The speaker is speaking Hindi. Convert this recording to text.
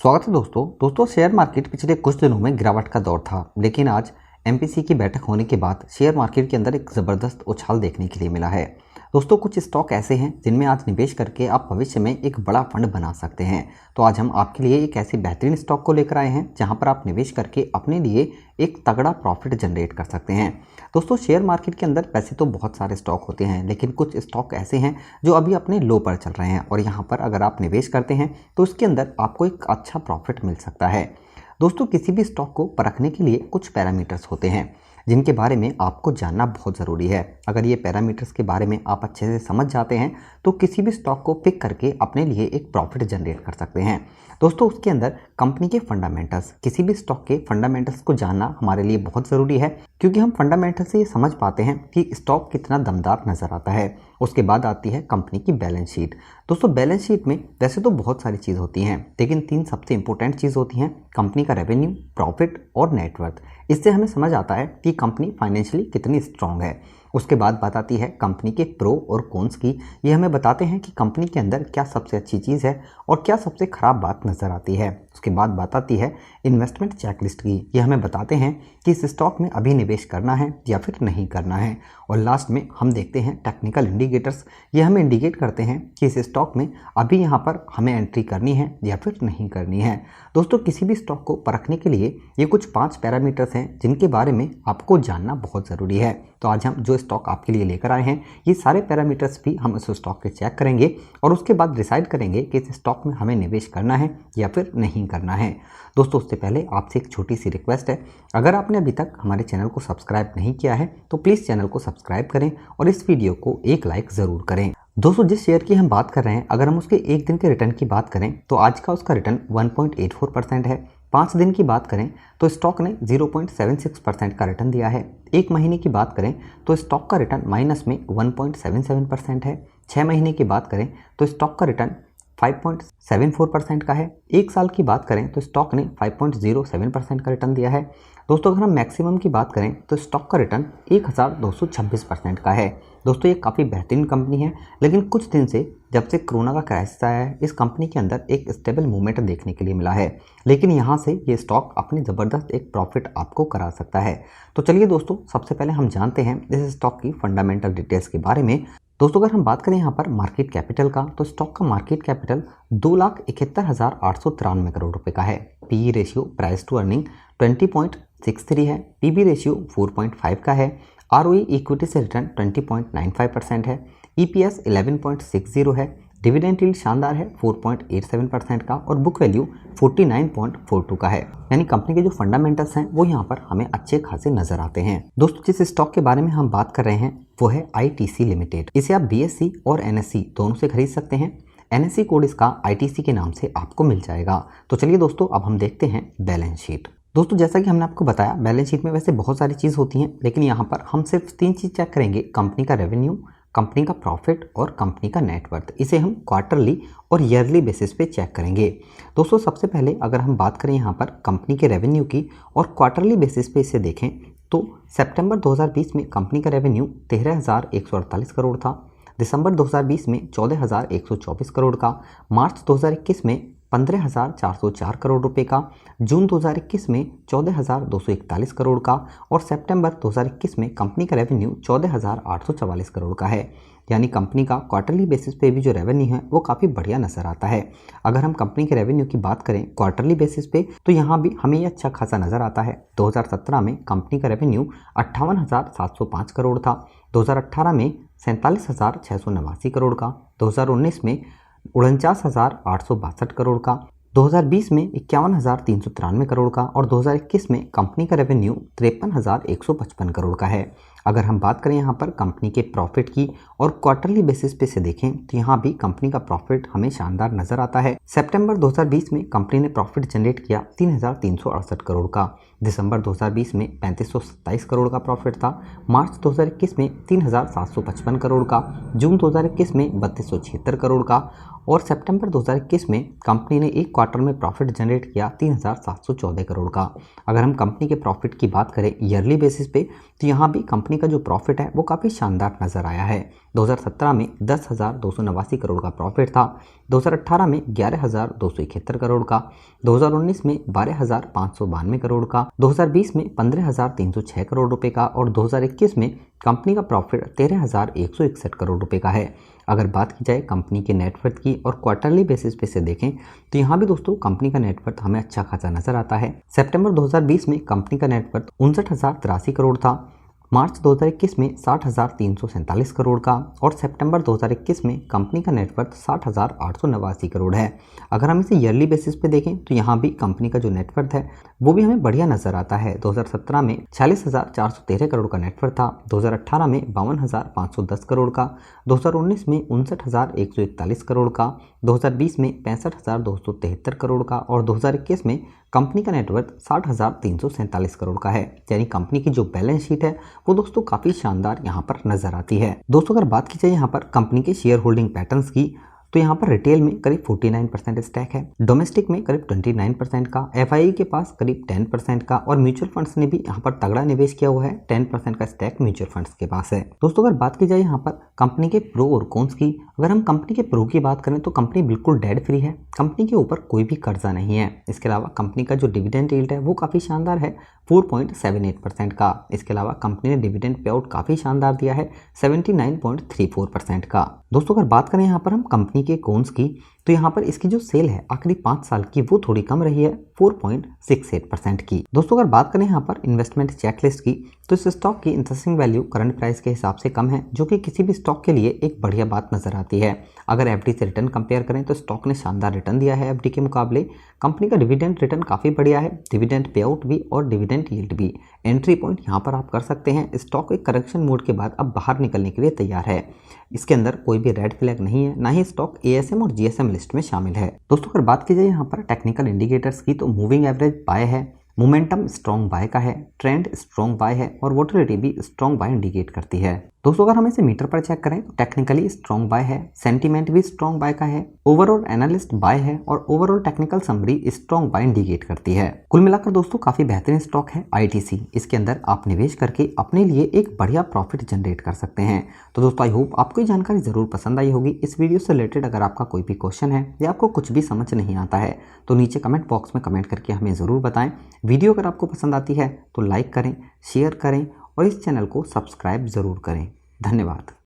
स्वागत है दोस्तों शेयर मार्केट पिछले कुछ दिनों में गिरावट का दौर था, लेकिन आज एमपीसी की बैठक होने के बाद शेयर मार्केट के अंदर एक ज़बरदस्त उछाल देखने के लिए मिला है। दोस्तों कुछ स्टॉक ऐसे हैं जिनमें आज निवेश करके आप भविष्य में एक बड़ा फंड बना सकते हैं। तो आज हम आपके लिए एक ऐसी बेहतरीन स्टॉक को लेकर आए हैं जहां पर आप निवेश करके अपने लिए एक तगड़ा प्रॉफिट जनरेट कर सकते हैं। दोस्तों शेयर मार्केट के अंदर वैसे तो बहुत सारे स्टॉक होते हैं, लेकिन कुछ स्टॉक ऐसे हैं जो अभी अपने लो पर चल रहे हैं और यहाँ पर अगर आप निवेश करते हैं तो उसके अंदर आपको एक अच्छा प्रॉफिट मिल सकता है। दोस्तों किसी भी स्टॉक को परखने के लिए कुछ पैरामीटर्स होते हैं जिनके बारे में आपको जानना बहुत ज़रूरी है। अगर ये पैरामीटर्स के बारे में आप अच्छे से समझ जाते हैं तो किसी भी स्टॉक को पिक करके अपने लिए एक प्रॉफिट जनरेट कर सकते हैं। दोस्तों उसके अंदर कंपनी के फंडामेंटल्स, किसी भी स्टॉक के फंडामेंटल्स को जानना हमारे लिए बहुत ज़रूरी है, क्योंकि हम फंडामेंटल से ये समझ पाते हैं कि स्टॉक कितना दमदार नज़र आता है। उसके बाद आती है कंपनी की बैलेंस शीट। दोस्तों बैलेंस शीट में वैसे तो बहुत सारी चीज़ होती हैं, लेकिन तीन सबसे इंपॉर्टेंट चीज़ होती हैं: कंपनी का रेवेन्यू, प्रॉफिट और नेटवर्थ। इससे हमें समझ आता है कि कंपनी फाइनेंशियली कितनी स्ट्रांग है। उसके बाद बात आती है कंपनी के प्रो और कॉन्स की। ये हमें बताते हैं कि कंपनी के अंदर क्या सबसे अच्छी चीज़ है और क्या सबसे ख़राब बात नज़र आती है। उसके बाद बात आती है इन्वेस्टमेंट चेकलिस्ट की। ये हमें बताते हैं कि इस स्टॉक में अभी निवेश करना है या फिर नहीं करना है। और लास्ट में हम देखते हैं टेक्निकल इंडिकेटर्स। ये हमें इंडिकेट करते हैं कि इस स्टॉक में अभी यहाँ पर हमें एंट्री करनी है या फिर नहीं करनी है। दोस्तों किसी भी स्टॉक को परखने के लिए ये कुछ 5 पैरामीटर्स हैं जिनके बारे में आपको जानना बहुत ज़रूरी है। तो आज हम जो स्टॉक आपके लिए लेकर आए हैं, ये सारे पैरामीटर्स भी हम इस स्टॉक के चेक करेंगे और उसके बाद डिसाइड करेंगे कि इस स्टॉक में हमें निवेश करना है या फिर नहीं करना है। दोस्तों उससे पहले आपसे एक छोटी सी रिक्वेस्ट है, अगर आपने अभी तक हमारे चैनल को सब्सक्राइब नहीं किया है तो प्लीज़ चैनल को सब्सक्राइब करें और इस वीडियो को एक लाइक ज़रूर करें। दोस्तों जिस शेयर की हम बात कर रहे हैं, अगर हम उसके एक दिन के रिटर्न की बात करें तो आज का उसका रिटर्न 1.84% है। 5 दिन की बात करें तो स्टॉक ने 0.76% का रिटर्न दिया है। 1 महीने की बात करें तो स्टॉक का रिटर्न माइनस में 1.77% है। 6 महीने की बात करें तो स्टॉक का रिटर्न 5.74% का है। 1 साल की बात करें तो स्टॉक ने 5.07% का रिटर्न दिया है। दोस्तों अगर हम मैक्सिमम की बात करें तो स्टॉक का रिटर्न 1226% का है। दोस्तों ये काफ़ी बेहतरीन कंपनी है, लेकिन कुछ दिन से जब से कोरोना का क्राइसिस आया है, इस कंपनी के अंदर एक स्टेबल मूवमेंट देखने के लिए मिला है, लेकिन यहाँ से ये स्टॉक अपनी ज़बरदस्त एक प्रॉफिट आपको करा सकता है। तो चलिए दोस्तों सबसे पहले हम जानते हैं इस स्टॉक की फंडामेंटल डिटेल्स के बारे में। दोस्तों अगर हम बात करें यहाँ पर मार्केट कैपिटल का, तो स्टॉक का मार्केट कैपिटल 2,71,893 करोड़ रुपए का है। PE ratio, price to earning 20.63 है। पीबी रेशियो 4.5 का है। आरओई इक्विटी से रिटर्न 20.95% है। ईपीएस 11.60 है। डिविडेंड यील्ड शानदार है 4.87% का और बुक वैल्यू 49.42 का है। यानी कंपनी के जो फंडामेंटल्स हैं वो यहाँ पर हमें अच्छे खासे नजर आते हैं। दोस्तों जिस स्टॉक के बारे में हम बात कर रहे हैं वो है आईटीसी लिमिटेड। इसे आप बीएससी और एनएससी दोनों से खरीद सकते हैं। एनएससी कोड इसका आईटीसी के नाम से आपको मिल जाएगा। तो चलिए दोस्तों अब हम देखते हैं बैलेंस शीट। दोस्तों जैसा कि हमने आपको बताया, बैलेंस शीट में वैसे बहुत सारी चीज़ होती हैं, लेकिन यहाँ पर हम सिर्फ 3 चीज़ चेक करेंगे: कंपनी का रेवेन्यू, कंपनी का प्रॉफिट और कंपनी का नेटवर्थ। इसे हम क्वार्टरली और ईयरली बेसिस पे चेक करेंगे। दोस्तों सबसे पहले अगर हम बात करें यहाँ पर कंपनी के रेवेन्यू की और क्वार्टरली बेसिस पे इसे देखें तो सितंबर 2020 में कंपनी का रेवेन्यू 13,148 करोड़ था। दिसंबर 2020 में 14,124 करोड़ का। मार्च 2021 में 15,404 करोड़ रुपए का। जून 2021 में 14,241 करोड़ का और सितंबर 2021 में कंपनी का रेवेन्यू 14,844 करोड़ का है। यानी कंपनी का क्वार्टरली बेसिस पे भी जो रेवेन्यू है वो काफ़ी बढ़िया नजर आता है। अगर हम कंपनी के रेवेन्यू की बात करें क्वार्टरली बेसिस पे तो यहाँ भी हमें ये अच्छा खासा नज़र आता है। 2017 में कंपनी का रेवेन्यू 58,705 करोड़ था। 2018 में 47,689 करोड़ का। 2019 में 49,862 करोड़ का। 2020 में 51,393 करोड़ का और 2021 में कंपनी का रेवेन्यू 53,155 करोड़ का है। अगर हम बात करें यहाँ पर कंपनी के प्रॉफिट की और क्वार्टरली बेसिस पे से देखें तो यहाँ भी कंपनी का प्रॉफिट हमें शानदार नजर आता है। सितंबर 2020 में कंपनी ने प्रॉफिट जनरेट किया 3,368 करोड़ का। दिसंबर 2020 में 3,527 करोड़ का प्रॉफिट था। मार्च 2021 में 3,755 करोड़ का। जून 2021 में 3,276 करोड़ का और सितंबर 2021 में कंपनी ने एक क्वार्टर में प्रॉफिट जनरेट किया 3,714 करोड़ का। अगर हम कंपनी के प्रॉफिट की बात करें ईयरली बेसिस पे तो यहाँ भी कंपनी कंपनी का जो प्रॉफिट है वो काफ़ी शानदार नज़र आया है। 2017 में 10,289 करोड़ का प्रॉफिट था, 2018 में 11,271 करोड़ का, 2019 में 12,592 करोड़ का, 2020 में 15,306 करोड़ रुपए का और 2021 में कंपनी का प्रॉफिट 13,161 करोड़ रुपए का है। अगर बात की जाए कंपनी के नेटवर्थ की और क्वार्टरली बेसिस पे से देखें तो यहाँ भी दोस्तों कंपनी का नेटवर्थ हमें अच्छा खासा नजर आता है। सितंबर 2020 में कंपनी का नेटवर्थ 59,083 करोड़ था, मार्च 2021 में 60,347 करोड़ का और सितंबर 2021 में कंपनी का नेटवर्थ 60,889 करोड़ है। अगर हम इसे ईयरली बेसिस पे देखें तो यहाँ भी कंपनी का जो नेटवर्थ है वो भी हमें बढ़िया नजर आता है। 2017 में 46,413 करोड़ का नेटवर्थ था, 2018 में 52,510 करोड़ का, 2019 में 59,141 करोड़ का, 2020 में 65,273 करोड़ का और 2021 में कंपनी का नेटवर्थ 60,347 करोड़ का है। यानी कंपनी की जो बैलेंस शीट है वो दोस्तों काफ़ी शानदार यहाँ पर नजर आती है। दोस्तों अगर बात की जाए यहाँ पर कंपनी के शेयर होल्डिंग पैटर्न्स की तो यहाँ पर रिटेल में करीब 49% स्टैक है, डोमेस्टिक में करीब 29% का, एफआई के पास करीब 10% का और म्यूचुअल फंड्स ने भी यहाँ पर तगड़ा निवेश किया हुआ है। 10% का स्टैक म्यूचुअल फंड्स के पास है। दोस्तों अगर बात की जाए यहाँ पर कंपनी के प्रो और कॉन्स की, अगर हम कंपनी के प्रो की बात करें तो कंपनी बिल्कुल डेट फ्री है, कंपनी के ऊपर कोई भी कर्जा नहीं है। इसके अलावा कंपनी का जो डिविडेंड यील्ड है वो काफ़ी शानदार है, 4.78% का। इसके अलावा कंपनी ने डिविडेंड पे आउट काफ़ी शानदार दिया है, 79.34% का। दोस्तों अगर बात करें यहाँ पर हम कंपनी के कॉन्स की तो यहाँ पर इसकी जो सेल है आखिरी 5 साल की वो थोड़ी कम रही है, 4.68% की। दोस्तों अगर बात करें यहाँ पर इन्वेस्टमेंट चेकलिस्ट की तो इस स्टॉक की इंटरेस्टिंग वैल्यू करंट प्राइस के हिसाब से कम है, जो कि किसी भी स्टॉक के लिए एक बढ़िया बात नजर आती है। अगर एफडी से रिटर्न कंपेयर करें तो स्टॉक ने शानदार रिटर्न दिया है एफडी के मुकाबले। कंपनी का डिविडेंड रिटर्न काफ़ी बढ़िया है, डिविडेंड पे आउट भी और डिविडेंड यील्ड भी। एंट्री पॉइंट यहाँ पर आप कर सकते हैं। स्टॉक एक करेक्शन मोड के बाद अब बाहर निकलने के लिए तैयार है। इसके अंदर कोई भी रेड फ्लैग नहीं है, ना ही स्टॉक एएसएम और जीएसएम लिस्ट में शामिल है। दोस्तों अगर बात की जाए यहाँ पर टेक्निकल इंडिकेटर्स की तो मूविंग एवरेज बाय है, मोमेंटम स्ट्रॉन्ग बाय का है, ट्रेंड स्ट्रॉन्ग बाय है और वोलेटिलिटी भी स्ट्रॉन्ग बाय इंडिकेट करती है। दोस्तों अगर हम इसे मीटर पर चेक करें तो टेक्निकली स्ट्रॉन्ग बाय है, सेंटीमेंट भी स्ट्रॉन्ग बाय का है, ओवरऑल एनालिस्ट बाय है और overall technical summary strong bye indicate करती है। कुल मिलाकर दोस्तों काफी बेहतरीन स्टॉक है आईटीसी। इसके अंदर आप निवेश करके अपने लिए एक बढ़िया प्रॉफिट जनरेट कर सकते हैं। तो दोस्तों आई होप आपको ये जानकारी जरूर पसंद आई होगी। इस वीडियो से रिलेटेड अगर आपका कोई भी क्वेश्चन है या आपको कुछ भी समझ नहीं आता है तो नीचे कमेंट बॉक्स में कमेंट करके हमें जरूर बताएं। वीडियो अगर आपको पसंद आती है तो लाइक करें, शेयर करें और इस चैनल को सब्सक्राइब जरूर करें। धन्यवाद।